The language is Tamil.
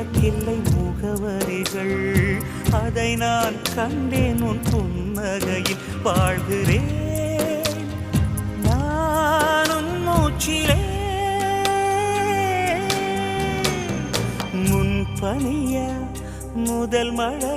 உனக்கில்லை முகவரிகள், அதை நான் கண்டேன் உன் புன்னகையில். வாழ்கிறேன் நான் உன் மூச்சிலே, முன்பனிய முதல் மழைய